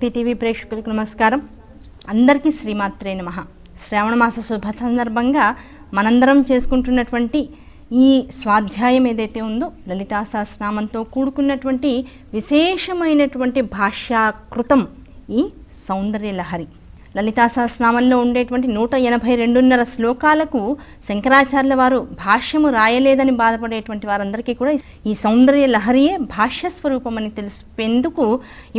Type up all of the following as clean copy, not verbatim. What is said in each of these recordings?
శక్తి TV ప్రేక్షకులకు నమస్కారం. అందరికీ శ్రీమాత్రే నమః. శ్రావణ మాస శుభ సందర్భంగా మనందరం చేసుకుంటున్నటువంటి ఈ స్వాధ్యాయం ఏదైతే ఉందో లలితా సహస్రనామంతో కూడుకున్నటువంటి విశేషమైనటువంటి భాష్యాకృతం ఈ సౌందర్య లహరి. లలితా సహస్రనామంలో ఉండేటువంటి 182.5 శ్లోకాలకు శంకరాచార్యుల వారు భాష్యము రాయలేదని బాధపడేటువంటి వారందరికీ కూడా ఈ సౌందర్య లహరియే భాష్య స్వరూపం అని తెలిపేందుకు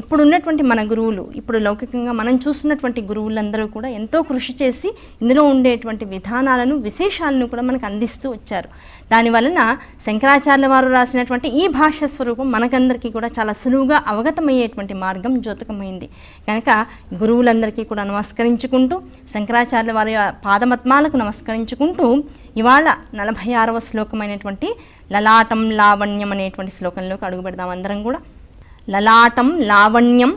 ఇప్పుడున్నటువంటి మన గురువులు, ఇప్పుడు లౌకికంగా మనం చూస్తున్నటువంటి గురువులందరూ కూడా ఎంతో కృషి చేసి ఇందులో ఉండేటువంటి విధానాలను, విశేషాలను కూడా మనకు అందిస్తూ వచ్చారు. దానివలన శంకరాచార్యుల వారు రాసినటువంటి ఈ భాష్య స్వరూపం మనకందరికీ కూడా చాలా సులువుగా అవగతమయ్యేటువంటి మార్గం జ్యోతకమైంది. కనుక గురువులందరికీ కూడా నమస్కరించుకుంటూ, శంకరాచార్యుల వారి పాదపద్మాలకు నమస్కరించుకుంటూ ఇవాళ 46వ శ్లోకమైనటువంటి లలాటం లావణ్యం అనేటువంటి శ్లోకంలోకి అడుగు పెడదాం అందరం కూడా. లలాటం లావణ్యం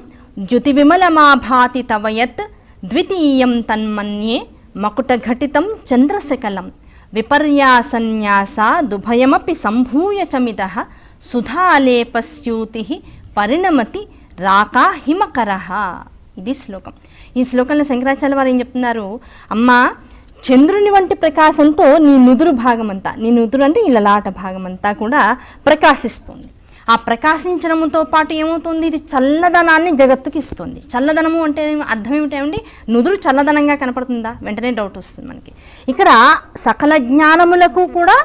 ద్యుతి విమలమాభాతి తవయత్ ద్వితీయం తన్మన్యే మకుటఘటితం చంద్రశకలం విపర్యాసన్యాస దుభయమపి సంభూయ చమిదః సుధాలేపస్యూతి పరిణమతి రాకా హిమకరః. ఇది శ్లోకం. ఈ శ్లోకంలో శంకరాచార్య వారు ఏం చెప్తున్నారు? అమ్మ, చంద్రుని వంటి ప్రకాశంతో నీ నుదురు భాగమంతా, నీ నుదురు అంటే ఈ లలాట భాగమంతా కూడా ప్రకాశిస్తుంది. ఆ ప్రకాశించడంతో పాటు ఏమవుతుంది? ఇది చల్లదనాన్ని జగత్తుకి ఇస్తుంది. చల్లదనము అంటే అర్థం ఏమిటండి? నుదురు చల్లదనంగా కనపడుతుందా? వెంటనే డౌట్ వస్తుంది మనకి. ఇక్కడ సకల జ్ఞానములకు కూడా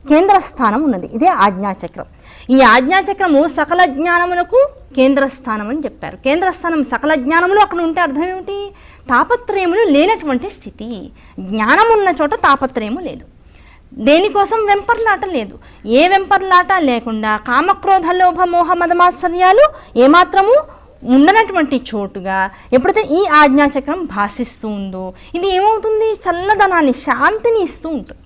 కేంద్ర స్థానం ఉన్నది. ఇదే ఆజ్ఞాచక్రం. ఈ ఆజ్ఞాచక్రము సకల జ్ఞానములకు కేంద్ర స్థానం అని చెప్పారు. కేంద్రస్థానం సకల జ్ఞానములు అక్కడ ఉంటే అర్థం ఏమిటి? తాపత్రయములు లేనటువంటి స్థితి. జ్ఞానం ఉన్న చోట తాపత్రయము లేదు, దేనికోసం వెంపర్లాట లేదు. ఏ వెంపర్లాట లేకుండా కామక్రోధ లోభ మోహ మదమాత్సర్యాలు ఏమాత్రము ఉండనటువంటి చోటుగా ఎప్పుడైతే ఈ ఆజ్ఞాచక్రం భాషిస్తూ ఉందో ఇది ఏమవుతుంది? చల్లదనాన్ని, శాంతిని ఇస్తూ ఉంటుంది.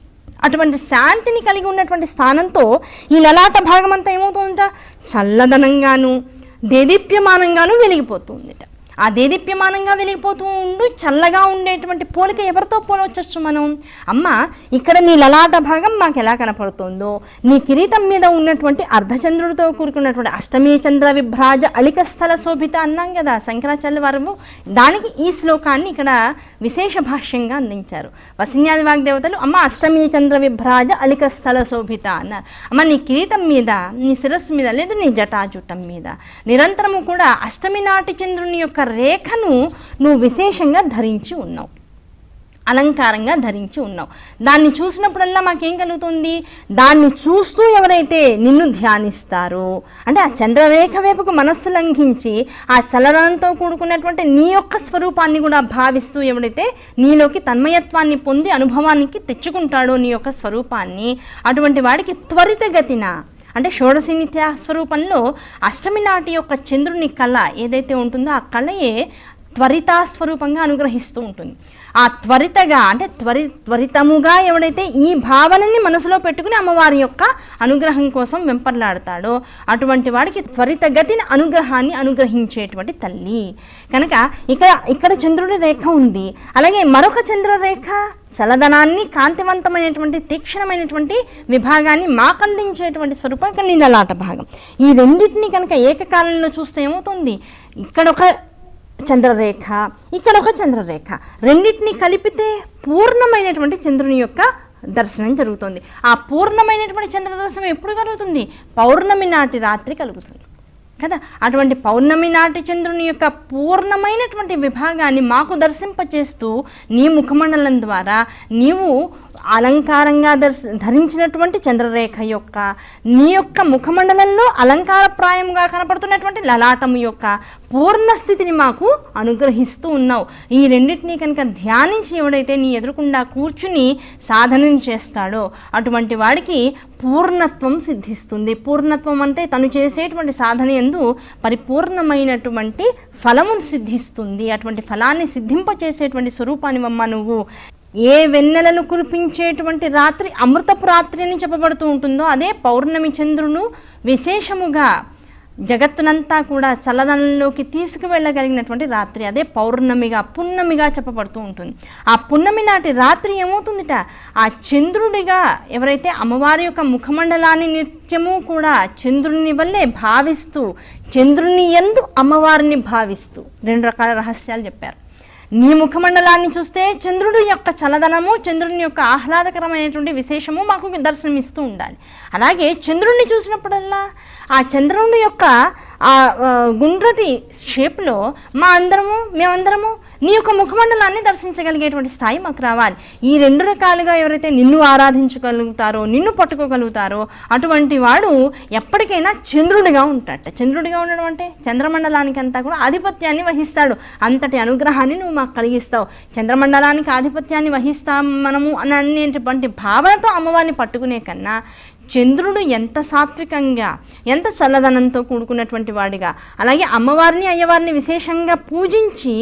అటువంటి శాంతిని కలిగి ఉన్నటువంటి స్థానంతో ఈ లలాట భాగం అంతా ఏమవుతుందంట? చల్లదనంగాను దేదీప్యమానంగాను వెలిగిపోతుందిట. ఆ దేదీప్యమానంగా వెలిగిపోతూ ఉండు చల్లగా ఉండేటువంటి పోలిక ఎవరితో పోలవచ్చు మనం? అమ్మ, ఇక్కడ నీ లలాట భాగం మాకు ఎలా కనపడుతుందో, నీ కిరీటం మీద ఉన్నటువంటి అర్ధచంద్రుడితో కూరుకున్నటువంటి అష్టమీ చంద్ర విభ్రాజ అళిక స్థల శోభిత అన్నాం కదా శంకరాచార్య వారు. దానికి ఈ శ్లోకాన్ని ఇక్కడ విశేష భాష్యంగా అందించారు. వసిన్యాది వాగ్దేవతలు అమ్మ అష్టమీ చంద్ర విభ్రాజ అళిక స్థల శోభిత అన్నారు. అమ్మ, నీ కిరీటం మీద, నీ శిరస్సు మీద, లేదు నీ జటాజుటం మీద నిరంతరము కూడా అష్టమి నాటి చంద్రుని యొక్క రేఖను నువ్వు విశేషంగా ధరించి ఉన్నావు, అలంకారంగా ధరించి ఉన్నావు. దాన్ని చూసినప్పుడల్లా మాకేం కలుగుతుంది? దాన్ని చూస్తూ ఎవరైతే నిన్ను ధ్యానిస్తారో, అంటే ఆ చంద్రరేఖ వైపుకు మనస్సు లంఘించి ఆ చలనంతో కూడుకున్నటువంటి నీ యొక్క స్వరూపాన్ని కూడా భావిస్తూ ఎవడైతే నీలోకి తన్మయత్వాన్ని పొంది అనుభవానికి తెచ్చుకుంటాడో నీ యొక్క స్వరూపాన్ని, అటువంటి వాడికి త్వరితగతిన, అంటే షోడశి నిత్య స్వరూపంలో అష్టమి నాటి యొక్క చంద్రుని కళ ఏదైతే ఉంటుందో ఆ కళయే త్వరితా స్వరూపంగా అనుగ్రహిస్తూ ఉంటుంది. ఆ త్వరితగా అంటే త్వరితముగా ఎవడైతే ఈ భావనని మనసులో పెట్టుకుని అమ్మవారి యొక్క అనుగ్రహం కోసం వెంపర్లాడతాడో అటువంటి వాడికి త్వరితగతిన అనుగ్రహాన్ని అనుగ్రహించేటువంటి తల్లి. కనుక ఇక్కడ చంద్రుడి రేఖ ఉంది. అలాగే మరొక చంద్రరేఖ చల్లదనాన్ని, కాంతివంతమైనటువంటి తీక్షణమైనటువంటి విభాగాన్ని మాకందించేటువంటి స్వరూపం ఇక్కడ నీ లలాట భాగం. ఈ రెండింటినీ కనుక ఏకకాలంలో చూస్తే ఏమవుతుంది? ఇక్కడ ఒక చంద్రరేఖ, ఇక్కడ ఒక చంద్రరేఖ, రెండింటినీ కలిపితే పూర్ణమైనటువంటి చంద్రుని యొక్క దర్శనం జరుగుతుంది. ఆ పూర్ణమైనటువంటి చంద్ర దర్శనం ఎప్పుడు కలుగుతుంది? పౌర్ణమి నాటి రాత్రి కలుగుతుంది కదా. అటువంటి పౌర్ణమి నాటి చంద్రుని యొక్క పూర్ణమైనటువంటి విభాగాన్ని మాకు దర్శింపచేస్తూ నీ ముఖమండలం ద్వారా నీవు అలంకారంగా ధరించినటువంటి చంద్రరేఖ యొక్క, నీ యొక్క ముఖమండలంలో అలంకారప్రాయంగా కనపడుతున్నటువంటి లలాటము యొక్క పూర్ణ స్థితిని మాకు అనుగ్రహిస్తూ ఉన్నావు. ఈ రెండింటినీ కనుక ధ్యానించి ఎవడైతే నీ ఎదురుకుండా కూర్చుని సాధనని చేస్తాడో అటువంటి వాడికి పూర్ణత్వం సిద్ధిస్తుంది. పూర్ణత్వం అంటే తను చేసేటువంటి సాధన యందు పరిపూర్ణమైనటువంటి ఫలమును సిద్ధిస్తుంది. అటువంటి ఫలాన్ని సిద్ధింపచేసేటువంటి స్వరూపాన్ని అమ్మ నువ్వు. ఏ వెన్నెలను కురిపించేటువంటి రాత్రి అమృతపు రాత్రి అని చెప్పబడుతూ ఉంటుందో అదే పౌర్ణమి చంద్రుడు విశేషముగా జగత్తునంతా కూడా చల్లదనంలోకి తీసుకువెళ్ళగలిగినటువంటి రాత్రి. అదే పౌర్ణమిగా పున్నమిగా చెప్పబడుతూ ఉంటుంది. ఆ పున్నమి నాటి రాత్రి ఏమవుతుందిట, ఆ చంద్రుడిగా ఎవరైతే అమ్మవారి యొక్క ముఖమండలాన్ని నిత్యము కూడా చంద్రుని వల్లే భావిస్తూ, చంద్రుని యందు అమ్మవారిని భావిస్తూ 2 రకాల రహస్యాలు చెప్పారు. నీ ముఖమండలాన్ని చూస్తే చంద్రుడి యొక్క చల్లదనము, చంద్రుని యొక్క ఆహ్లాదకరమైనటువంటి విశేషము మాకు దర్శనమిస్తూ ఉండాలి. అలాగే చంద్రుడిని చూసినప్పుడల్లా ఆ చంద్రుని యొక్క ఆ గుండ్రటి షేప్లో మేమందరము నీ యొక్క ముఖమండలాన్ని దర్శించగలిగేటువంటి స్థాయి మాకు రావాలి. ఈ 2 రకాలుగా ఎవరైతే నిన్ను ఆరాధించగలుగుతారో, నిన్ను పట్టుకోగలుగుతారో అటువంటి వాడు ఎప్పటికైనా చంద్రుడిగా ఉంటాడట. చంద్రుడిగా ఉండడం అంటే చంద్రమండలానికి అంతా కూడా ఆధిపత్యాన్ని వహిస్తాడు. అంతటి అనుగ్రహాన్ని నువ్వు మాకు కలిగిస్తావు. చంద్రమండలానికి ఆధిపత్యాన్ని వహిస్తాం మనము అనేటువంటి భావనతో అమ్మవారిని పట్టుకునే కన్నా చంద్రుడు ఎంత సాత్వికంగా, ఎంత చల్లదనంతో కూడుకున్నటువంటి వాడిగా, అలాగే అమ్మవారిని అయ్యవారిని విశేషంగా పూజించి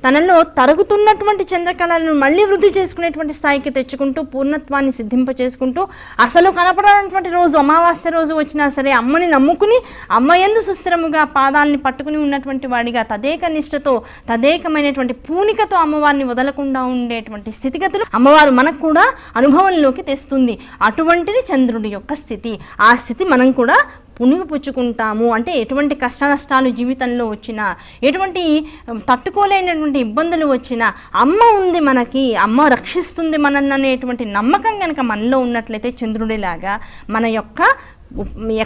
తనలో తరుగుతున్నటువంటి చంద్రకళలను మళ్ళీ వృద్ధి చేసుకునేటువంటి స్థాయికి తెచ్చుకుంటూ, పూర్ణత్వాన్ని సిద్ధింపచేసుకుంటూ, అసలు కనపడనటువంటి రోజు అమావాస్య రోజు వచ్చినా సరే అమ్మని నమ్ముకుని అమ్మయందు సుస్థిరముగా పాదాలని పట్టుకుని ఉన్నటువంటి వాడిగా తదేక నిష్ఠతో, తదేకమైనటువంటి పూనికతో అమ్మవారిని వదలకుండా ఉండేటువంటి స్థితిగతులు అమ్మవారు మనకు కూడా అనుభవంలోకి తెస్తుంది. అటువంటిది చంద్రుడి యొక్క స్థితి. ఆ స్థితి మనం కూడా పుణిగిపుచ్చుకుంటాము. అంటే ఎటువంటి కష్ట నష్టాలు జీవితంలో వచ్చినా, ఎటువంటి తట్టుకోలేనటువంటి ఇబ్బందులు వచ్చినా అమ్మ ఉంది మనకి, అమ్మ రక్షిస్తుంది మనన్ననేటువంటి నమ్మకం కనుక మనలో ఉన్నట్లయితే చంద్రుడిలాగా మన యొక్క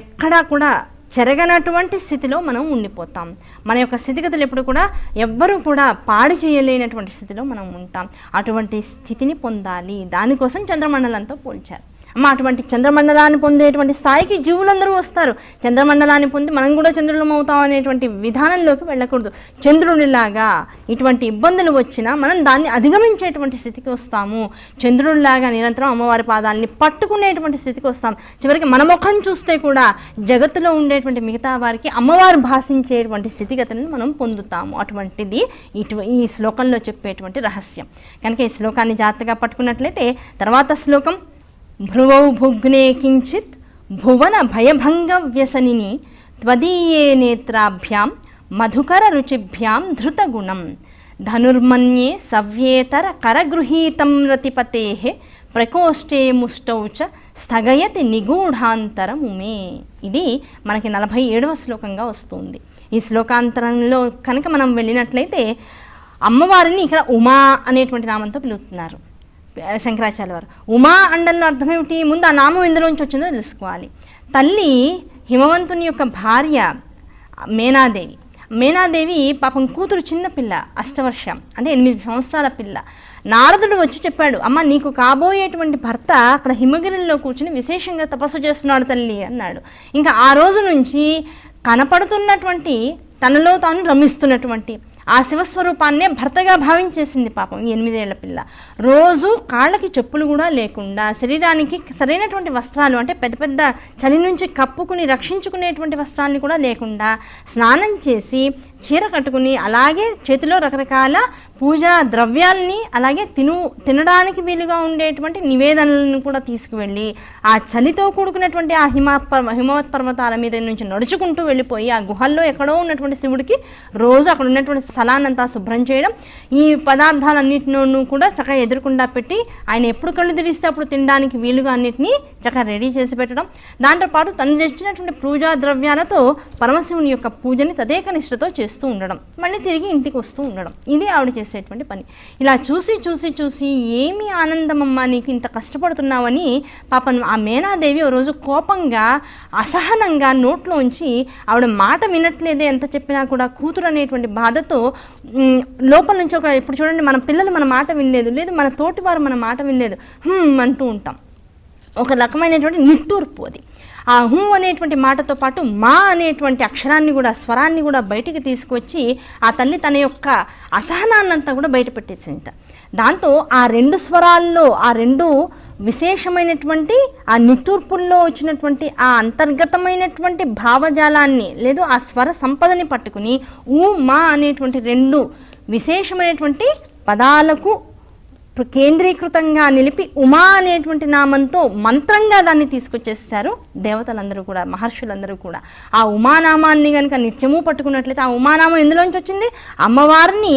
ఎక్కడా కూడా చెరగనటువంటి స్థితిలో మనం ఉండిపోతాం. మన యొక్క స్థితిగతులు ఎప్పుడు కూడా ఎవ్వరూ కూడా పాడు చేయలేనటువంటి స్థితిలో మనం ఉంటాం. అటువంటి స్థితిని పొందాలి. దానికోసం చంద్రమండలంతో పోల్చారు. అమ్మ అటువంటి చంద్రమండలాన్ని పొందేటువంటి స్థాయికి జీవులందరూ వస్తారు. చంద్రమండలాన్ని పొంది మనం కూడా చంద్రులం అవుతాం అనేటువంటి విధానంలోకి వెళ్ళకూడదు. చంద్రుడిలాగా ఇటువంటి ఇబ్బందులు వచ్చినా మనం దాన్ని అధిగమించేటువంటి స్థితికి వస్తాము. చంద్రుడిలాగా నిరంతరం అమ్మవారి పాదాలని పట్టుకునేటువంటి స్థితికి వస్తాం. చివరికి మన ముఖం చూస్తే కూడా జగత్తులో ఉండేటువంటి మిగతా వారికి అమ్మవారు భాషించేటువంటి స్థితిగతులను మనం పొందుతాము. అటువంటిది ఈ శ్లోకంలో చెప్పేటువంటి రహస్యం. కనుక ఈ శ్లోకాన్ని జాగ్రత్తగా పట్టుకున్నట్లయితే తర్వాత శ్లోకం భ్రువౌ భుగ్నే కించిత్ భువన భయభంగ వ్యసనిని త్వదీయే నేత్రాభ్యాం మధుకర రుచిభ్యాం ధృతగుణం ధనుర్మన్యే సవ్యేతర కరగృహీతం రతిపతే ప్రకోష్ఠే ముష్టౌ చ స్థగయతి నిగూఢాంతరముమే. ఇది మనకి 47వ శ్లోకంగా వస్తుంది. ఈ శ్లోకాంతరంలో కనుక మనం వెళ్ళినట్లయితే అమ్మవారిని ఇక్కడ ఉమా అనేటువంటి నామంతో పిలుస్తున్నారు శంకరాచార్య వారు. ఉమా అండంలో అర్థం ఏమిటి? ముందు ఆ నామం ఎందులోంచి వచ్చిందో తెలుసుకోవాలి. తల్లి హిమవంతుని యొక్క భార్య మేనాదేవి పాపం కూతురు చిన్న పిల్ల, అష్టవర్షం అంటే 8 సంవత్సరాల పిల్ల. నారదుడు వచ్చి చెప్పాడు, అమ్మ నీకు కాబోయేటువంటి భర్త అక్కడ హిమగిరిలో కూర్చుని విశేషంగా తపస్సు చేస్తున్నాడు తల్లి అన్నాడు. ఇంకా ఆ రోజు నుంచి కనపడుతున్నటువంటి తనలో తాను రమిస్తున్నటువంటి ఆ శివస్వరూపాన్నే భర్తగా భావించేసింది పాపం ఈ 8 ఏళ్ల పిల్ల. రోజు కాళ్ళకి చెప్పులు కూడా లేకుండా, శరీరానికి సరైనటువంటి వస్త్రాలు అంటే పెద్ద పెద్ద చలి నుంచి కప్పుకుని రక్షించుకునేటువంటి వస్త్రాన్ని కూడా లేకుండా స్నానం చేసి చీర కట్టుకుని, అలాగే చేతిలో రకరకాల పూజా ద్రవ్యాలని, అలాగే తినడానికి వీలుగా ఉండేటువంటి నివేదనలను కూడా తీసుకువెళ్ళి ఆ చలితో కూడుకున్నటువంటి ఆ హిమవత్ పర్వతాల మీద నుంచి నడుచుకుంటూ వెళ్ళిపోయి ఆ గుహల్లో ఎక్కడో ఉన్నటువంటి శివుడికి రోజు అక్కడ ఉన్నటువంటి స్థలాన్నంతా శుభ్రం చేయడం, ఈ పదార్థాలన్నింటినూ కూడా చక్కగా ఎదురుకుండా పెట్టి ఆయన ఎప్పుడు కళ్ళు తెరిస్తే అప్పుడు తినడానికి వీలుగా అన్నింటినీ చక్కగా రెడీ చేసి పెట్టడం, దాంతోపాటు తను తెచ్చినటువంటి పూజా ద్రవ్యాలతో పరమశివుని యొక్క పూజని తదేక నిష్ఠతో చేస్తూ ఉండడం, మళ్ళీ తిరిగి ఇంటికి వస్తూ ఉండడం, ఇది ఆవిడ చేసేటువంటి పని. ఇలా చూసి చూసి చూసి ఏమి ఆనందమమ్మా నీకు ఇంత కష్టపడుతున్నావని పాపం ఆ మేనాదేవి ఓ రోజు కోపంగా అసహనంగా నోట్లోంచి ఆవిడ మాట వినట్లేదే ఎంత చెప్పినా కూడా కూతురు అనేటువంటి బాధతో లోపల నుంచి ఇప్పుడు చూడండి, మన పిల్లలు మన మాట వినలేదు, లేదు మన తోటి వారు మన మాట వినలేదు అంటూ ఉంటాం. ఒక రకమైనటువంటి నిట్టూర్పు అది. ఆ హూ అనేటువంటి మాటతో పాటు మా అనేటువంటి అక్షరాన్ని కూడా, స్వరాన్ని కూడా బయటికి తీసుకొచ్చి ఆ తల్లి తన యొక్క అసహనాన్నంతా కూడా బయట పెట్టేసింట. దాంతో ఆ 2 స్వరాల్లో ఆ 2 విశేషమైనటువంటి ఆ నిట్టూర్పుల్లో వచ్చినటువంటి ఆ అంతర్గతమైనటువంటి భావజాలాన్ని, లేదు ఆ స్వర సంపదని పట్టుకుని మా అనేటువంటి 2 విశేషమైనటువంటి పదాలకు కేంద్రీకృతంగా నిలిపి ఉమా అనేటువంటి నామంతో మంత్రంగా దాన్ని తీసుకొచ్చేసారు దేవతలందరూ కూడా, మహర్షులందరూ కూడా. ఆ ఉమానామాన్ని కనుక నిత్యము పట్టుకున్నట్లయితే, ఆ ఉమానామం ఎందులోంచి వచ్చింది? అమ్మవారిని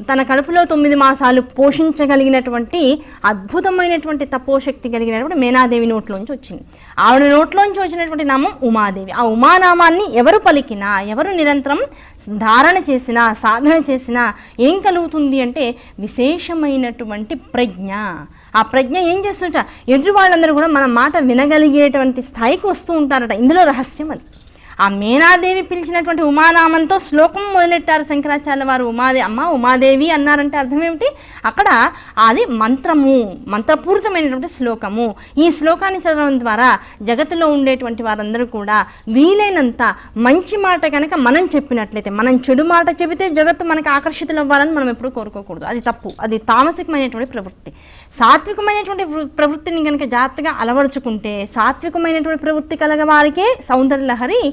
తన కడుపులో 9 మాసాలు పోషించగలిగినటువంటి అద్భుతమైనటువంటి తపోశక్తి కలిగినటువంటి మేనాదేవి నోట్లోంచి వచ్చింది. ఆవిడ నోట్లోంచి వచ్చినటువంటి నామం ఉమాదేవి. ఆ ఉమానామాన్ని ఎవరు పలికినా, ఎవరు నిరంతరం ధారణ చేసినా, సాధన చేసినా ఏం కలుగుతుంది అంటే విశేషమైనటువంటి ప్రజ్ఞ. ఆ ప్రజ్ఞ ఏం చేస్తుంట, ఎదురు వాళ్ళందరూ కూడా మన మాట వినగలిగేటువంటి స్థాయికి వస్తూ ఉంటారట. ఇందులో రహస్యం అది. ఆ మేనాదేవి పిలిచినటువంటి ఉమానామంతో శ్లోకం మొదలెట్టారు శంకరాచార్య వారు. అమ్మ ఉమాదేవి అన్నారంటే అర్థం ఏమిటి? అక్కడ అది మంత్రము, మంత్రపూరితమైనటువంటి శ్లోకము. ఈ శ్లోకాన్ని చదవడం ద్వారా జగత్తులో ఉండేటువంటి వారందరూ కూడా వీలైనంత మంచి మాట కనుక మనం చెప్పినట్లయితే, మనం చెడు మాట చెబితే జగత్తు మనకు ఆకర్షితులు అవ్వాలని మనం ఎప్పుడూ కోరుకోకూడదు. అది తప్పు, అది తామసికమైనటువంటి ప్రవృత్తి. సాత్వికమైనటువంటి ప్రవృత్తిని కనుక జాగ్రత్తగా అలవరుచుకుంటే, సాత్వికమైనటువంటి ప్రవృత్తి కలగ వారికే సౌందర్యలహరి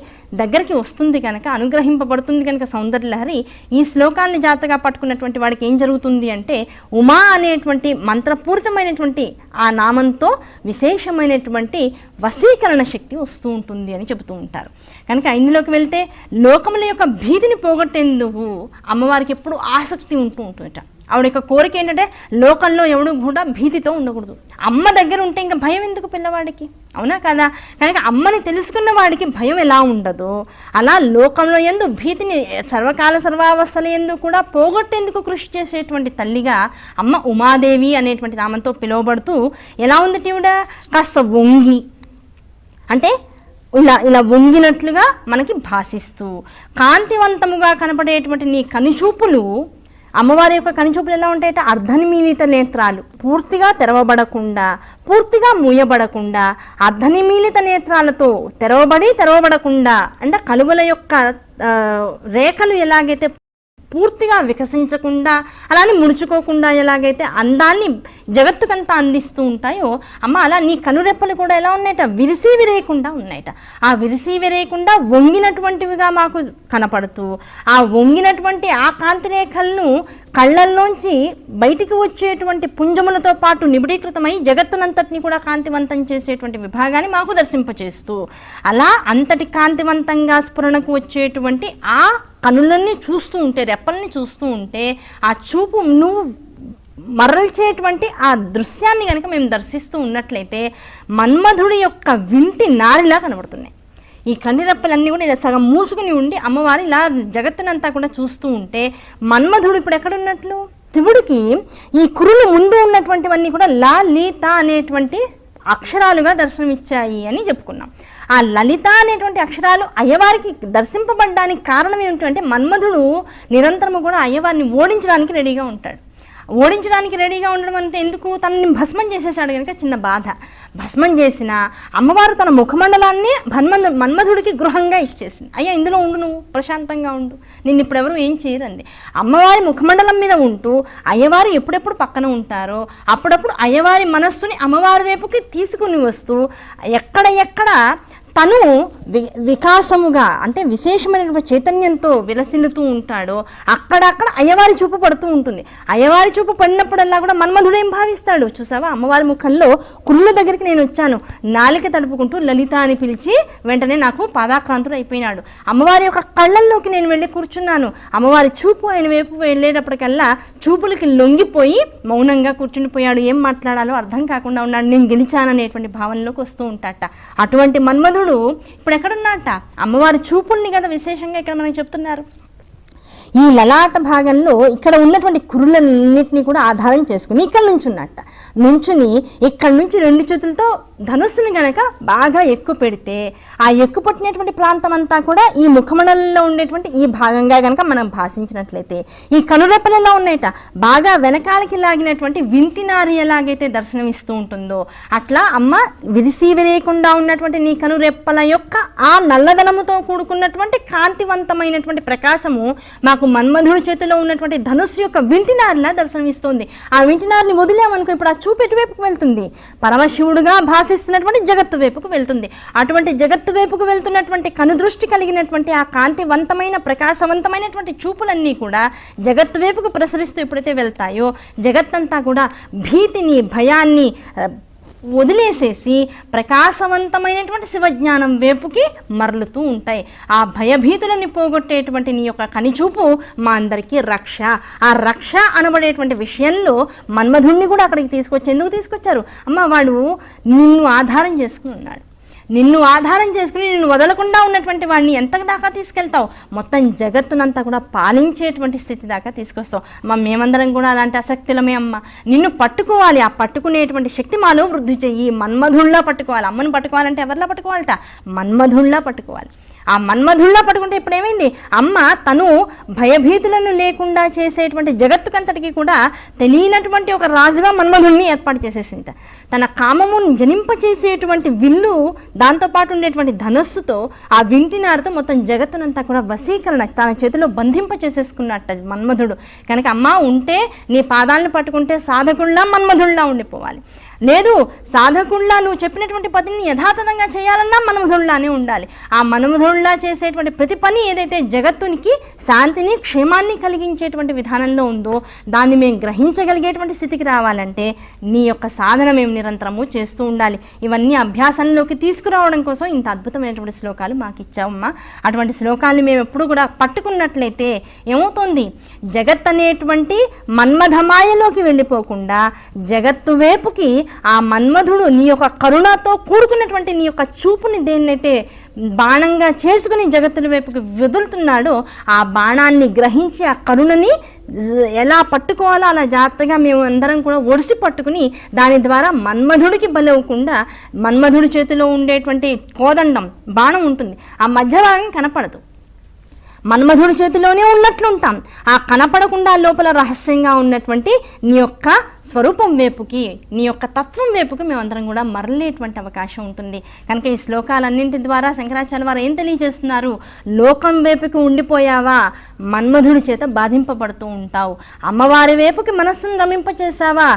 దగ్గరికి వస్తుంది కనుక, అనుగ్రహింపబడుతుంది కనుక సౌందర్యలహరి. ఈ శ్లోకాన్ని జాగ్రత్తగా పట్టుకున్నటువంటి వాడికి ఏం జరుగుతుంది అంటే, ఉమా అనేటువంటి మంత్రపూరితమైనటువంటి ఆ నామంతో విశేషమైనటువంటి వశీకరణ శక్తి వస్తూ ఉంటుంది అని చెబుతూ ఉంటారు. కనుక ఇందులోకి వెళ్తే లోకముల యొక్క భీతిని పోగొట్టేందుకు అమ్మవారికి ఎప్పుడు ఆసక్తి ఉంటూ ఉంటుందట. ఆవిడ యొక్క కోరిక ఏంటంటే లోకంలో ఎవడు కూడా భీతితో ఉండకూడదు. అమ్మ దగ్గర ఉంటే ఇంకా భయం ఎందుకు పిల్లవాడికి, అవునా కదా? కనుక అమ్మని తెలుసుకున్న వాడికి భయం ఎలా ఉండదో, అలా లోకంలో ఎందు భీతిని సర్వకాల సర్వావస్థల ఎందు కూడా పోగొట్టేందుకు కృషి చేసేటువంటి తల్లిగా అమ్మ ఉమాదేవి అనేటువంటి నామంతో పిలువబడుతూ ఎలా ఉంది ఈవిడ? కాస్త వంగి, అంటే ఇలా వంగినట్లుగా మనకి భాషిస్తూ, కాంతివంతముగా కనపడేటువంటి నీ కనుచూపులు, అమ్మవారి యొక్క కనుచూపులు ఎలా ఉంటాయంటే అర్ధనిమీలిత నేత్రాలు, పూర్తిగా తెరవబడకుండా, పూర్తిగా మూయబడకుండా, అర్ధనిమీలిత నేత్రాలతో తెరవబడకుండా, అంటే కలువల యొక్క రేఖలు ఎలాగైతే పూర్తిగా వికసించకుండా, అలానే ముడుచుకోకుండా ఎలాగైతే అందాన్ని జగత్తుకంతా అందిస్తూ ఉంటాయో అమ్మ, అలా నీ కనురెప్పలు కూడా ఎలా ఉన్నాయట? విరిసి విరేయకుండా ఉన్నాయట. ఆ విరిసి విరేయకుండా వంగినటువంటివిగా మాకు కనపడుతూ, ఆ వంగినటువంటి ఆ కాంతి రేఖలను కళ్ళల్లోంచి బయటికి వచ్చేటువంటి పుంజములతో పాటు నిబిడీకృతమై జగత్తునంతటిని కూడా కాంతివంతం చేసేటువంటి విభాగాన్ని మాకు దర్శింపచేస్తూ, అలా అంతటి కాంతివంతంగా స్ఫురణకు వచ్చేటువంటి ఆ కనులన్నీ చూస్తూ ఉంటే, రెప్పల్ని చూస్తూ ఉంటే, ఆ చూపు నువ్వు మరల్చేటువంటి ఆ దృశ్యాన్ని కనుక మేము దర్శిస్తూ ఉన్నట్లయితే మన్మధుడి యొక్క వింటి నారిలా కనబడుతున్నాయి. ఈ కన్నిరెప్పలన్నీ కూడా ఇలా సగం మూసుకుని ఉండి అమ్మవారి ఇలా జగత్తునంతా కూడా చూస్తూ ఉంటే, మన్మధుడు ఇప్పుడు ఎక్కడున్నట్లు? శివుడికి ఈ కురులు ముందు ఉన్నటువంటివన్నీ కూడా లా లీత అనేటువంటి అక్షరాలుగా దర్శనమిచ్చాయి అని చెప్పుకున్నాం. ఆ లలిత అనేటువంటి అక్షరాలు అయ్యవారికి దర్శింపబడ్డానికి కారణం ఏమిటంటే, మన్మధుడు నిరంతరము కూడా అయ్యవారిని ఓడించడానికి రెడీగా ఉంటాడు. ఓడించడానికి రెడీగా ఉండడం అంటే ఎందుకు? తనని భస్మం చేసేసాడు కనుక చిన్న బాధ. భస్మం చేసిన అమ్మవారు తన ముఖమండలాన్ని మన్మధుడికి గృహంగా ఇచ్చేసింది. అయ్యా ఇందులో ఉండు, నువ్వు ప్రశాంతంగా ఉండు, నిన్ను ఇప్పుడు ఎవరు ఏం చేయరండి. అమ్మవారి ముఖమండలం మీద ఉంటూ అయ్యవారు ఎప్పుడెప్పుడు పక్కన ఉంటారో అప్పుడప్పుడు అయ్యవారి మనస్సుని అమ్మవారి వైపుకి తీసుకుని వస్తూ ఎక్కడ తను వికాసముగా, అంటే విశేషమైనటువంటి చైతన్యంతో విలసిల్లుతూ ఉంటాడో అక్కడక్కడ అయ్యవారి చూపు పడుతూ ఉంటుంది. అయ్యవారి చూపు పడినప్పుడల్లా కూడా మన్మధుడు ఏం భావిస్తాడు? చూసావా, అమ్మవారి ముఖంలో కురుల దగ్గరికి నేను వచ్చాను, నాలిక తడుపుకుంటూ లలిత అని పిలిచి వెంటనే నాకు పాదాక్రాంతుడు అయిపోయినాడు. అమ్మవారి యొక్క కళ్ళల్లోకి నేను వెళ్ళి కూర్చున్నాను. అమ్మవారి చూపు ఆయన వైపు వెళ్ళేటప్పటికల్లా చూపులకి లొంగిపోయి మౌనంగా కూర్చుండిపోయాడు. ఏం మాట్లాడాలో అర్థం కాకుండా ఉన్నాడు. నేను గెలిచాననేటువంటి భావనలోకి వస్తూ ఉంటాట. అటువంటి మన్మధుడు ఇప్పుడు ఎక్కడున్నట్ట? అమ్మవారి చూపుల్ని కదా విశేషంగా ఇక్కడ మనకి చెప్తున్నారు. ఈ లలాట భాగంలో ఇక్కడ ఉన్నటువంటి కురులన్నింటినీ కూడా ఆధారం చేసుకుని ఇక్కడ నుంచున్నట్ట. నుంచుని ఇక్కడి నుంచి 2 చేతులతో ధనుస్సుని గనక బాగా ఎక్కువ పెడితే ఆ ఎక్కువ పట్టినటువంటి ప్రాంతం అంతా కూడా ఈ ముఖమండలంలో ఉండేటువంటి ఈ భాగంగా గనక మనం భాషించినట్లయితే ఈ కనురెప్పలు ఎలా ఉన్నాయట? బాగా వెనకాలకి లాగినటువంటి వింటినారి ఎలాగైతే దర్శనమిస్తూ ఉంటుందో అట్లా అమ్మ విరిసి విరేయకుండా ఉన్నటువంటి నీ కనురెప్పల యొక్క ఆ నల్లదనముతో కూడుకున్నటువంటి కాంతివంతమైనటువంటి ప్రకాశము మాకు మాకు మన్మధుడి చేతిలో ఉన్నటువంటి ధనుస్సు యొక్క వింటినారిలా దర్శనమిస్తుంది. ఆ వింటినారిని వదిలేమనుకో ఇప్పుడు ఆ చూపు ఎటువైపుకు వెళ్తుంది? పరమశివుడుగా భాషిస్తున్నటువంటి జగత్తు వైపుకు వెళ్తుంది. అటువంటి జగత్తు వైపుకు వెళ్తున్నటువంటి కనుదృష్టి కలిగినటువంటి ఆ కాంతివంతమైన ప్రకాశవంతమైనటువంటి చూపులన్నీ కూడా జగత్తు వైపుకు ప్రసరిస్తూ ఎప్పుడైతే వెళ్తాయో జగత్తంతా కూడా భీతిని, భయాన్ని వదిలేసేసి ప్రకాశవంతమైనటువంటి శివజ్ఞానం వైపుకి మరలుతూ ఉంటాయి. ఆ భయభీతులని పోగొట్టేటువంటి నీ యొక్క కనిచూపు మా అందరికీ రక్ష. ఆ రక్ష అనబడేటువంటి విషయంలో మన్మధుణ్ణి కూడా అక్కడికి ఎందుకు తీసుకొచ్చారు? అమ్మ వాడు నిన్ను ఆధారం చేసుకుని ఉన్నాడు. నిన్ను ఆధారం చేసుకుని నిన్ను వదలకుండా ఉన్నటువంటి వాడిని ఎంత దాకా తీసుకెళ్తావు? మొత్తం జగత్తునంతా కూడా పాలించేటువంటి స్థితి దాకా తీసుకొస్తావు. అమ్మ మేమందరం కూడా అలాంటి ఆసక్తులమే అమ్మ. నిన్ను పట్టుకోవాలి, ఆ పట్టుకునేటువంటి శక్తి మాలో వృద్ధి చెయ్యి. మన్మధుల్లా పట్టుకోవాలి. అమ్మను పట్టుకోవాలంటే ఎవరిలా పట్టుకోవాలట? మన్మధుల్లా పట్టుకోవాలి. ఆ మన్మధుల్లా పట్టుకుంటే ఇప్పుడు ఏమైంది? అమ్మ తను భయభీతులను లేకుండా చేసేటువంటి జగత్తుకంతటికి కూడా తెలియనటువంటి ఒక రాజుగా మన్మధుల్ని ఏర్పాటు చేసేసింట. తన కామమును జనింపచేసేటువంటి విల్లు, దాంతోపాటు ఉండేటువంటి ధనస్సుతో, ఆ వింటినారితో మొత్తం జగత్తునంతా కూడా వశీకరణ తన చేతిలో బంధింపచేసేసుకున్నట్ట మన్మధుడు. కనుక అమ్మ ఉంటే నీ పాదాలను పట్టుకుంటే సాధకుల్లా మన్మధుల్లా ఉండిపోవాలి. లేదు సాధకుల్లా నువ్వు చెప్పినటువంటి పనిని యథాతథంగా చేయాలన్నా మన్మధుల్లానే ఉండాలి. ఆ మన్మధుల్లా చేసేటువంటి ప్రతి పని ఏదైతే జగత్తునికి శాంతిని, క్షేమాన్ని కలిగించేటువంటి విధానంలో ఉందో దాన్ని మేము గ్రహించగలిగేటువంటి స్థితికి రావాలంటే నీ యొక్క సాధన మేము నిరంతరము చేస్తూ ఉండాలి. ఇవన్నీ అభ్యాసంలోకి తీసుకురావడం కోసం ఇంత అద్భుతమైనటువంటి శ్లోకాలు మాకు ఇచ్చావమ్మా. అటువంటి శ్లోకాలను మేము ఎప్పుడు కూడా పట్టుకున్నట్లయితే ఏమవుతుంది? జగత్ అనేటువంటి మన్మధమాయలోకి వెళ్ళిపోకుండా జగత్తు వైపుకి ఆ మన్మధుడు నీ యొక్క కరుణతో కూడుకున్నటువంటి నీ యొక్క చూపుని దేన్నైతే బాణంగా చేసుకుని జగత్తుల వైపుకి వదులుతున్నాడో ఆ బాణాన్ని గ్రహించి ఆ కరుణని ఎలా పట్టుకోవాలో అలా జాగ్రత్తగా మేము అందరం కూడా ఒడిసి పట్టుకుని దాని ద్వారా మన్మధుడికి బలవకుండా, మన్మధుడి చేతిలో ఉండేటువంటి కోదండం బాణం ఉంటుంది, ఆ మధ్య భాగం కనపడదు, మన్మధుడి చేతిలోనే ఉన్నట్లుంటాం. ఆ కనపడకుండా లోపల రహస్యంగా ఉన్నటువంటి నీ యొక్క స్వరూపం వైపుకి, నీ యొక్క తత్వం వైపుకి మేమందరం కూడా మరలేటువంటి అవకాశం ఉంటుంది. కనుక ఈ శ్లోకాలన్నింటి ద్వారా శంకరాచార్య వారు ఏం తెలియజేస్తున్నారు? లోకం వైపుకి ఉండిపోయావా, మన్మధుడి చేత బాధింపబడుతూ ఉంటావు. అమ్మవారి వైపుకి మనస్సును రమింపచేసావా,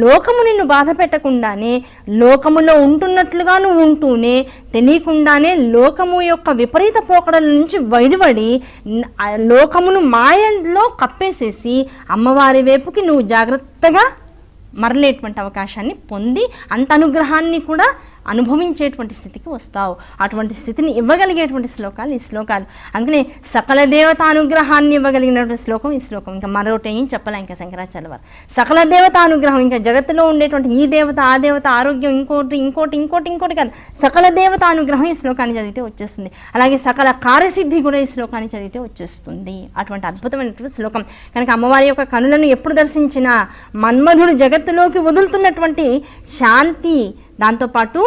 లోకము నిన్ను బాధ పెట్టకుండానే లోకములో ఉంటున్నట్లుగా నువ్వు ఉంటూనే తెలియకుండానే లోకము యొక్క విపరీత పోకడల నుంచి బయటపడి లోకమును మాయలో కప్పేసేసి అమ్మవారి వైపుకి నువ్వు జాగ్రత్తగా మరలేటువంటి అవకాశాన్ని పొంది అంత అనుగ్రహాన్ని కూడా అనుభవించేటువంటి స్థితికి వస్తావు. అటువంటి స్థితిని ఇవ్వగలిగేటువంటి శ్లోకాలు ఈ శ్లోకాలు. అందుకనే సకల దేవత అనుగ్రహాన్ని ఇవ్వగలిగినటువంటి శ్లోకం ఈ శ్లోకం. ఇంకా మరొకటి ఏం చెప్పలే ఇంకా శంకరాచార్య వారు. సకల దేవత అనుగ్రహం, ఇంకా జగత్తులో ఉండేటువంటి ఈ దేవత ఆ దేవత ఆరోగ్యం ఇంకోటి కాదు, సకల దేవత అనుగ్రహం ఈ శ్లోకాన్ని చదివితే వచ్చేస్తుంది. అలాగే సకల కార్యసిద్ధి కూడా ఈ శ్లోకాన్ని చదివితే వచ్చేస్తుంది. అటువంటి అద్భుతమైనటువంటి శ్లోకం. కనుక అమ్మవారి యొక్క కనులను ఎప్పుడు దర్శించినా మన్మధుడు జగత్తులోకి వదులుతున్నటువంటి శాంతి, దాంతోపాటు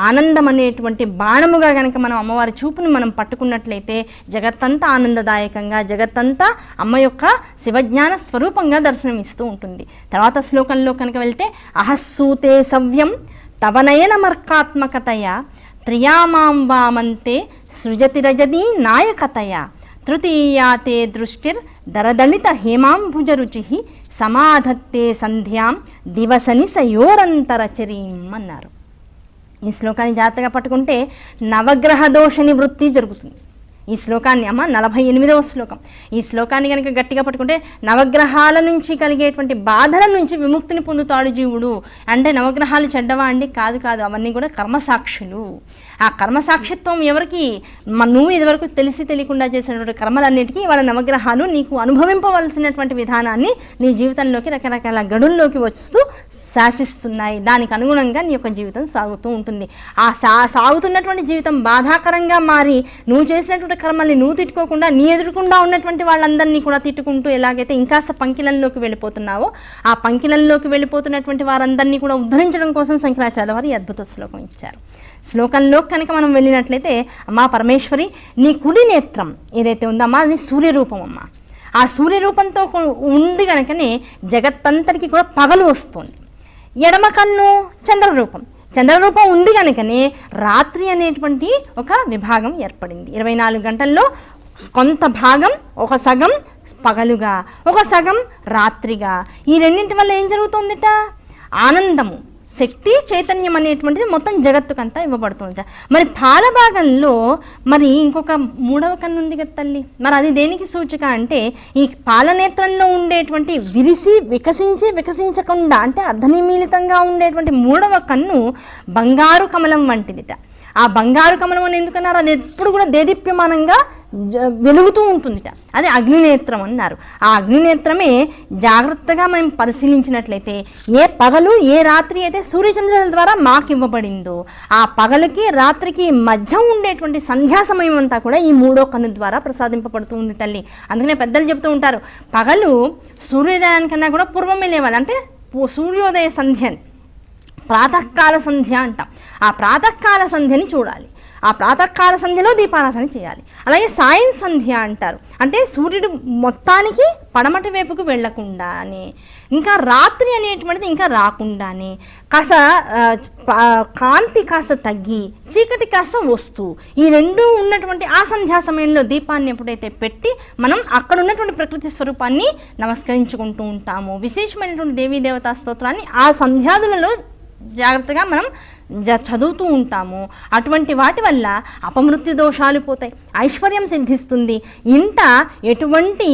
ఆనందం అనేటువంటి బాణముగా కనుక మనం అమ్మవారి చూపుని మనం పట్టుకున్నట్లయితే జగత్తంతా ఆనందదాయకంగా, జగత్తంతా అమ్మ యొక్క శివజ్ఞాన స్వరూపంగా దర్శనం ఇస్తూ ఉంటుంది. తర్వాత శ్లోకంలో కనుక వెళ్తే అహస్సూతే సవ్యం తవనయనమర్కాత్మకతయ త్రియామాం వామంతే సృజతిరజదీ నాయకతయ తృతీయాతే దృష్టిర్ దరదళిత హేమాంభుజరుచి సమాధత్తే సంధ్యాం దివసని సయోరంతరచరీం అన్నారు. ఈ శ్లోకాన్ని జాగ్రత్తగా పట్టుకుంటే నవగ్రహ దోష నివృత్తి జరుగుతుంది. ఈ శ్లోకాన్ని అమ్మ 48వ శ్లోకం. ఈ శ్లోకాన్ని కనుక గట్టిగా పట్టుకుంటే నవగ్రహాల నుంచి కలిగేటువంటి బాధల నుంచి విముక్తిని పొందుతాడు జీవుడు. అంటే నవగ్రహాలు చెడ్డవా అండి? కాదు, అవన్నీ కూడా కర్మసాక్షులు. ఆ కర్మసాక్షిత్వం ఎవరికి? నువ్వు ఇదివరకు తెలిసి తెలియకుండా చేసినటువంటి కర్మలన్నిటికీ వాళ్ళ నవగ్రహాలు నీకు అనుభవింపవలసినటువంటి విధానాన్ని నీ జీవితంలోకి రకరకాల గడుల్లోకి వస్తూ శాసిస్తున్నాయి. దానికి అనుగుణంగా నీ యొక్క జీవితం సాగుతూ ఉంటుంది. ఆ సాగుతున్నటువంటి జీవితం బాధాకరంగా మారి నువ్వు చేసినటువంటి కర్మల్ని నువ్వు తిట్టుకోకుండా నీ ఎదురుకుండా ఉన్నటువంటి వాళ్ళందరినీ కూడా తిట్టుకుంటూ ఎలాగైతే ఇంకా పంకిలంలోకి వెళ్ళిపోతున్నావో ఆ పంకిలంలోకి వెళ్ళిపోతున్నటువంటి వారందరినీ కూడా ఉద్ధరించడం కోసం శంకరాచార్య వారు ఈ అద్భుత శ్లోకం ఇచ్చారు. శ్లోకంలో కనుక మనం వెళ్ళినట్లయితే అమ్మా పరమేశ్వరి నీ కుడి నేత్రం ఏదైతే ఉందో అమ్మా అది సూర్యరూపం అమ్మ. ఆ సూర్యరూపంతో ఉంది కనుకనే జగత్తంతరికి కూడా పగలు వస్తుంది. ఎడమ కన్ను చంద్రరూపం. చంద్రరూపం ఉంది కనుకనే రాత్రి అనేటువంటి ఒక విభాగం ఏర్పడింది. 24 గంటల్లో కొంత భాగం ఒక సగం పగలుగా, ఒక సగం రాత్రిగా. ఈ రెండింటి వల్ల ఏం జరుగుతుందిట? ఆనందము, శక్తి, చైతన్యం అనేటువంటిది మొత్తం జగత్తుకంతా ఇవ్వబడుతుంది. మరి పాల భాగంలో మరి ఇంకొక 3వ కన్ను ఉంది కదా తల్లి, మరి అది దేనికి సూచిక అంటే ఈ పాలనేత్రంలో ఉండేటువంటి వికసించకుండా అంటే అర్ధనిమీలితంగా ఉండేటువంటి 3వ కన్ను బంగారు కమలం వంటిదిట. ఆ బంగారు కమలం అని ఎందుకన్నారు? అది ఎప్పుడు కూడా దేదీప్యమానంగా వెలుగుతూ ఉంటుందిట. అది అగ్నినేత్రం అన్నారు. ఆ అగ్నినేత్రమే జాగ్రత్తగా మనం పరిశీలించినట్లయితే ఏ పగలు ఏ రాత్రి అయితే సూర్యచంద్రుల ద్వారా మాకు ఇవ్వబడిందో ఆ పగలుకి రాత్రికి మధ్య ఉండేటువంటి సంధ్యా సమయం అంతా కూడా ఈ 3వ కన్ను ద్వారా ప్రసాదింపబడుతూ ఉంది తల్లి. అందుకనే పెద్దలు చెబుతూ ఉంటారు, పగలు సూర్యోదయానికన్నా కూడా పూర్వమే లేవాలి. అంటే సూర్యోదయ సంధ్య, ప్రాతకాల సంధ్య అంటాం. ఆ ప్రాతకాల సంధ్యని చూడాలి. ఆ ప్రాతకాల సంధ్యలో దీపారాధన చేయాలి. అలాగే సాయం సంధ్య అంటారు. అంటే సూర్యుడు మొత్తానికి పడమటి వైపుకు వెళ్లకుండానే, ఇంకా రాత్రి అనేటువంటిది ఇంకా రాకుండానే కాస్త కాంతి కాస్త తగ్గి చీకటి కాస్త వస్తూ ఈ రెండూ ఉన్నటువంటి ఆ సంధ్యా సమయంలో దీపాన్ని ఎప్పుడైతే పెట్టి మనం అక్కడ ఉన్నటువంటి ప్రకృతి స్వరూపాన్ని నమస్కరించుకుంటూ ఉంటాము. విశేషమైనటువంటి దేవీ దేవతా స్తోత్రాన్ని ఆ సంధ్యాదులలో జాగ్రత్తగా మనం చదువుతూ ఉంటాము. అటువంటి వాటి వల్ల అపమృత్యు దోషాలు పోతాయి, ఐశ్వర్యం సిద్ధిస్తుంది, ఇంట ఎటువంటి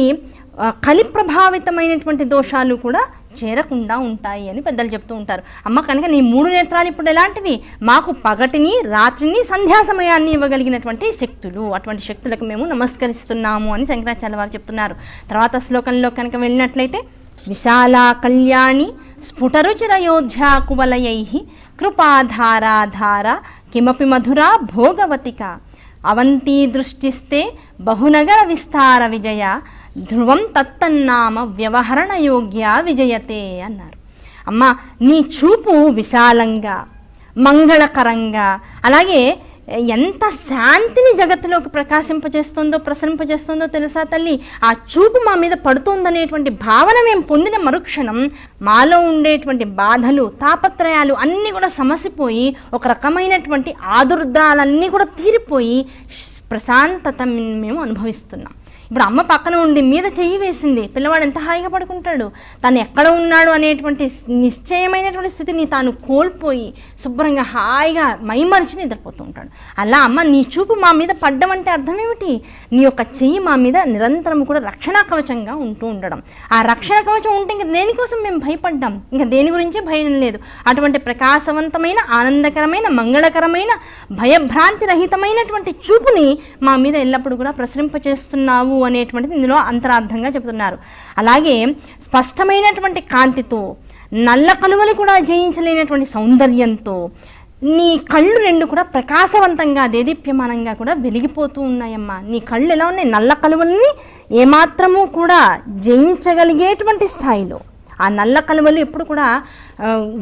కలి ప్రభావితమైనటువంటి దోషాలు కూడా చేరకుండా ఉంటాయి అని పెద్దలు చెప్తూ ఉంటారు. అమ్మ కనుక నీ 3 నేత్రాలు ఇప్పుడు ఎలాంటివి? మాకు పగటిని రాత్రిని సంధ్యా సమయాన్ని ఇవ్వగలిగినటువంటి శక్తులు. అటువంటి శక్తులకు మేము నమస్కరిస్తున్నాము అని శంకరాచార్య వారు చెప్తున్నారు. తర్వాత శ్లోకంలో కనుక వెళ్ళినట్లయితే విశాలా కళ్యాణి స్ఫుటరుచిరయోధ్యా కువలయై కృపాధారాధార కిమపి మధురా భోగవతిక అవంతీ దృష్టిస్తే బహునగర విస్తార విజయ ధ్రువం తత్తన్నామ వ్యవహరణ యోగ్య విజయతే అన్నారు. అమ్మ నీ చూపు విశాలంగా, మంగళకరంగా, అలాగే ఎంత శాంతిని జగత్తులోకి ప్రసరింపజేస్తుందో తెలుసా తల్లి? ఆ చూపు మా మీద పడుతుందనేటువంటి భావన మేము పొందిన మరుక్షణం మాలో ఉండేటువంటి బాధలు, తాపత్రయాలు అన్నీ కూడా సమసిపోయి ఒక రకమైనటువంటి ఆదుర్దాలన్నీ కూడా తీరిపోయి ప్రశాంతత మేము అనుభవిస్తున్నాం. ఇప్పుడు అమ్మ పక్కన ఉండి మీద చెయ్యి వేసింది, పిల్లవాడు ఎంత హాయిగా పడుకుంటాడు. తను ఎక్కడ ఉన్నాడు అనేటువంటి నిశ్చయమైనటువంటి స్థితిని తాను కోల్పోయి శుభ్రంగా హాయిగా మైమరిచి నిద్రపోతూ ఉంటాడు. అలా అమ్మ నీ చూపు మా మీద పడ్డం అంటే అర్థం ఏమిటి? నీ యొక్క చెయ్యి మా మీద నిరంతరం కూడా రక్షణ కవచంగా ఉంటూ ఉండడం. ఆ రక్షణ కవచం ఉంటే ఇంకా దేనికోసం మేము భయపడ్డాం, ఇంకా దేని గురించి భయం లేదు. అటువంటి ప్రకాశవంతమైన, ఆనందకరమైన, మంగళకరమైన, భయభ్రాంతి రహితమైనటువంటి చూపుని మా మీద ఎల్లప్పుడూ కూడా ప్రసరింపచేస్తున్నావు అనేటువంటిది ఇందులో అంతరార్థంగా చెబుతున్నారు. అలాగే స్పష్టమైనటువంటి కాంతితో, నల్ల కలువలు కూడా జయించలేనటువంటి సౌందర్యంతో నీ కళ్ళు 2 కూడా ప్రకాశవంతంగా, దేదీప్యమానంగా కూడా వెలిగిపోతూ ఉన్నాయమ్మా. నీ కళ్ళు ఎలా ఉన్నాయి? నల్ల కలువల్ని ఏమాత్రము కూడా జయించగలిగేటువంటి స్థాయిలో. ఆ నల్ల కలువలు ఎప్పుడు కూడా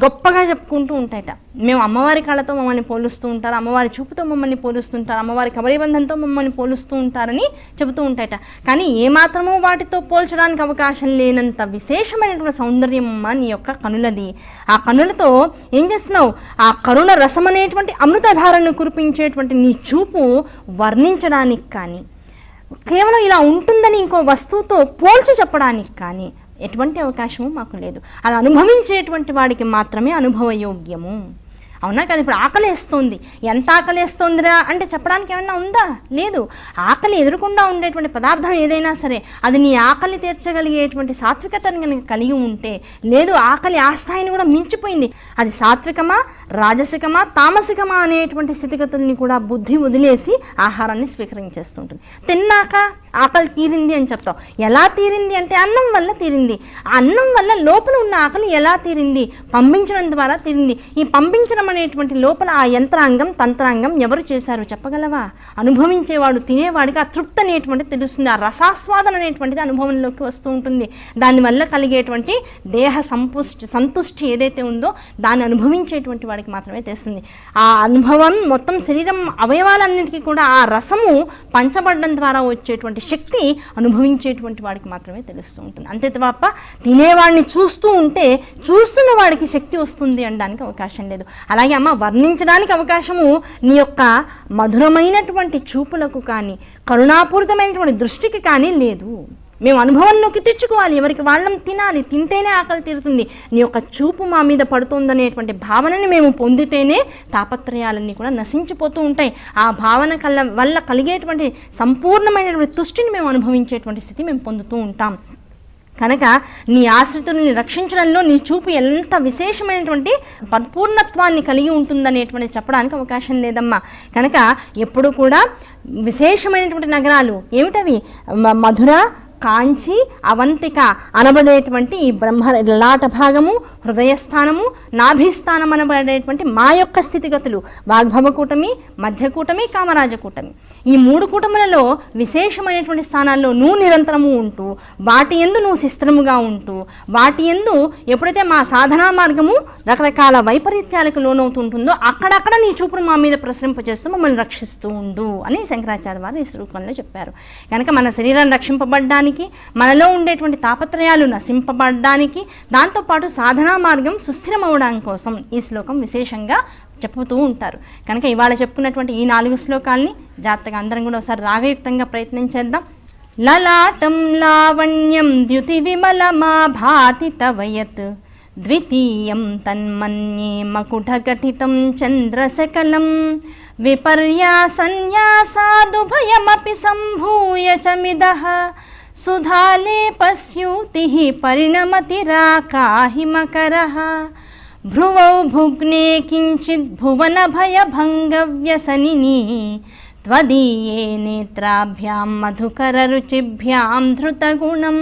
గొప్పగా చెప్పుకుంటూ ఉంటాయట. మేము అమ్మవారి కళ్ళతో మమ్మల్ని పోలుస్తూ ఉంటారు, అమ్మవారి చూపుతో మమ్మల్ని పోలుస్తుంటారు, అమ్మవారి కబరీబంధంతో మమ్మల్ని పోలుస్తూ ఉంటారని చెబుతూ ఉంటాయట. కానీ ఏమాత్రమూ వాటితో పోల్చడానికి అవకాశం లేనంత విశేషమైనటువంటి సౌందర్యం అమ్మ నీ యొక్క కనులది. ఆ కనులతో ఏం చేస్తున్నావు? ఆ కరుణ రసం అనేటువంటి అమృతధారను కురిపించేటువంటి నీ చూపు వర్ణించడానికి కానీ, కేవలం ఇలా ఉంటుందని ఇంకో వస్తువుతో పోల్చి చెప్పడానికి కానీ ఎటువంటి అవకాశము మాకు లేదు. అది అనుభవించేటువంటి వాడికి మాత్రమే అనుభవయోగ్యము. అవునా కదా? ఇప్పుడు ఆకలేస్తుంది, ఎంత ఆకలేస్తుందిరా అంటే చెప్పడానికి ఏమన్నా ఉందా? లేదు. ఆకలి ఎదురకుండా ఉండేటువంటి పదార్థం ఏదైనా సరే అది నీ ఆకలి తీర్చగలిగేటువంటి సాత్వికతను కనుక కలిగి ఉంటే, లేదు ఆకలి ఆ స్థాయిని కూడా మించిపోయింది, అది సాత్వికమా, రాజసికమా, తామసికమా అనేటువంటి స్థితిగతుల్ని కూడా బుద్ధి వదిలేసి ఆహారాన్ని స్వీకరించేస్తుంటుంది. తిన్నాక ఆకలి తీరింది అని చెప్తాం. ఎలా తీరింది అంటే అన్నం వల్ల తీరింది. ఆ అన్నం వల్ల లోపల ఉన్న ఆకలి ఎలా తీరింది? పంపించడం ద్వారా తీరింది. ఈ పంపించడం అనేటువంటి లోపల ఆ యంత్రాంగం, తంత్రాంగం ఎవరు చేశారు చెప్పగలవా? అనుభవించేవాడు, తినేవాడికి ఆ తృప్తి అనేటువంటిది తెలుస్తుంది. ఆ రసాస్వాదన అనేటువంటిది అనుభవంలోకి వస్తూ ఉంటుంది. దానివల్ల కలిగేటువంటి దేహ సంతుష్టి ఏదైతే ఉందో దాన్ని అనుభవించేటువంటి వాడికి వాడికి మాత్రమే తెలుస్తుంది. ఆ అనుభవం మొత్తం శరీరం అవయవాలన్నిటికీ కూడా ఆ రసము పంచబడడం ద్వారా వచ్చేటువంటి శక్తి అనుభవించేటువంటి వాడికి మాత్రమే తెలుస్తూ ఉంటుంది. అంతే తప్ప తినేవాడిని చూస్తూ ఉంటే చూస్తున్న వాడికి శక్తి వస్తుంది అనడానికి అవకాశం లేదు. అలాగే అమ్మ వర్ణించడానికి అవకాశము నీ యొక్క మధురమైనటువంటి చూపులకు కానీ కరుణాపూరితమైనటువంటి దృష్టికి కానీ లేదు. మేము అనుభవంలోకి తెచ్చుకోవాలి, ఎవరికి వాళ్ళం తినాలి, తింటేనే ఆకలి తీరుతుంది, నీ యొక్క చూపు మా మీద పడుతుందనేటువంటి భావనని మేము పొందితేనే తాపత్రయాలన్నీ కూడా నశించిపోతూ ఉంటాయి. ఆ భావన వల్ల కలిగేటువంటి సంపూర్ణమైనటువంటి తుష్టిని మేము అనుభవించేటువంటి స్థితి మేము పొందుతూ ఉంటాం. కనుక నీ ఆశ్రితుల్ని రక్షించడంలో నీ చూపు ఎంత విశేషమైనటువంటి పరిపూర్ణత్వాన్ని కలిగి ఉంటుందనేటువంటి చెప్పడానికి అవకాశం లేదమ్మా. కనుక ఎప్పుడు కూడా విశేషమైనటువంటి నగరాలు ఏమిటవి? మధుర, కాంచి, అవంతిక అనబడేటువంటి ఈ బ్రహ్మ లలాట భాగము, హృదయస్థానము, నాభిస్థానం అనబడేటువంటి మా యొక్క స్థితిగతులు వాగ్భవకూటమి, మధ్యకూటమి, కామరాజకూటమి, ఈ 3 కూటములలో విశేషమైనటువంటి స్థానాల్లో నువ్వు నిరంతరము ఉంటూ వాటి యందు నువ్వు శిస్త్రముగా ఉంటూ వాటి యందు ఎప్పుడైతే మా సాధనా మార్గము రకరకాల వైపరీత్యాలకు లోనవుతుంటుందో అక్కడక్కడ నీ చూపును మా మీద ప్రసరింపజేస్తూ మమ్మల్ని రక్షిస్తూ ఉండు అని శంకరాచార్య వారు ఈ శ్లోకంలో చెప్పారు. కనుక మన శరీరాన్ని రక్షింపబడ్డానికి, మనలో ఉండేటువంటి తాపత్రయాలు నశింపబడడానికి, దాంతోపాటు సాధనా మార్గం సుస్థిరం అవడానికి కోసం ఈ శ్లోకం విశేషంగా చెప్పుతూ ఉంటారు. కనుక ఇవాళ చెప్పుకున్నటువంటి ఈ 4 శ్లోకాల్ని జాగ్రత్తగా అందరం కూడా ఒకసారి రాగయుక్తంగా ప్రయత్నం చేద్దాం. లలాటం లావణ్యం ద్యుతి విమలమా భాతి తవయత్ ద్వితీయం తన్మన్యే మకుటఘటితం చంద్రశకలం విపర్యాసన్యాసాదుభయమపి సంభూయ చమిదః సుధాలేపస్యూతిః పరిణమతిరాకాహిమకరః భ్రువౌ భుగ్నే కించిద్ భువన భయభంగవ్యసనిని త్వదీయే నేత్రాభ్యాం మధుకర రుచిభ్యాం ధృతగుణం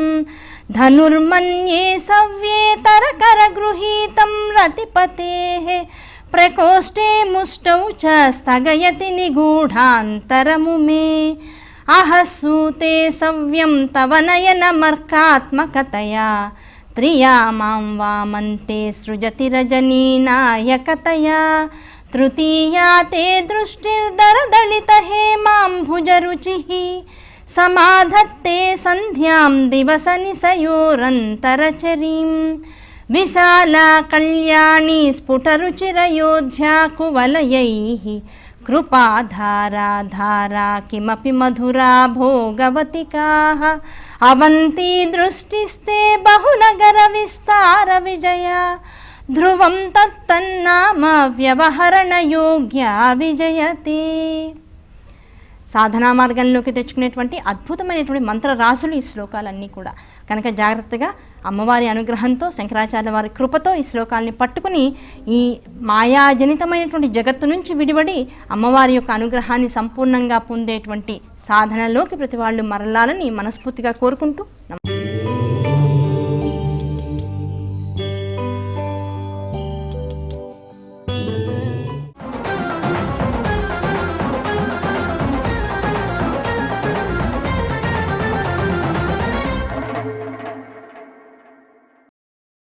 ధనుర్మన్యే సవ్యేతరకర గృహీతం రతిపతేః ప్రకోష్ఠే ముష్టౌ చ స్థగయతి నిగూఢాంతరము మే అహసూతే సవ్యం తవ నయనమర్కాత్మకతయా త్రియా మాం వామంతే సృజతి రజనీనాయకతయా తృతీయా తే దృష్టిర్దరదళిత హేమాంభుజరుచిః సమాధత్తే సంధ్యాం దివస నిశయోరంతరచరీం విశాలా కళ్యాణీ స్ఫుటరుచిరయోధ్యా కువలయైః కృపాధారా ధారా కిమపి మధురా భోగవతికాః అవంతి దృష్టిస్తే బహునగర విస్తార విజయ ధ్రువం తత్తన్నామ వ్యవహరణ యోగ్యా విజయతే. సాధనా మార్గంలోకి తెచ్చుకునేటువంటి అద్భుతమైనటువంటి మంత్రరాశులు ఈ శ్లోకాలన్నీ కూడా. కనుక జాగ్రత్తగా అమ్మవారి అనుగ్రహంతో, శంకరాచార్య వారి కృపతో ఈ శ్లోకాలని పట్టుకుని ఈ మాయాజనితమైనటువంటి జగత్తు నుంచి విడివడి అమ్మవారి యొక్క అనుగ్రహాన్ని సంపూర్ణంగా పొందేటువంటి సాధనలోకి ప్రతి వాళ్ళు మరలాలని మనస్ఫూర్తిగా కోరుకుంటూ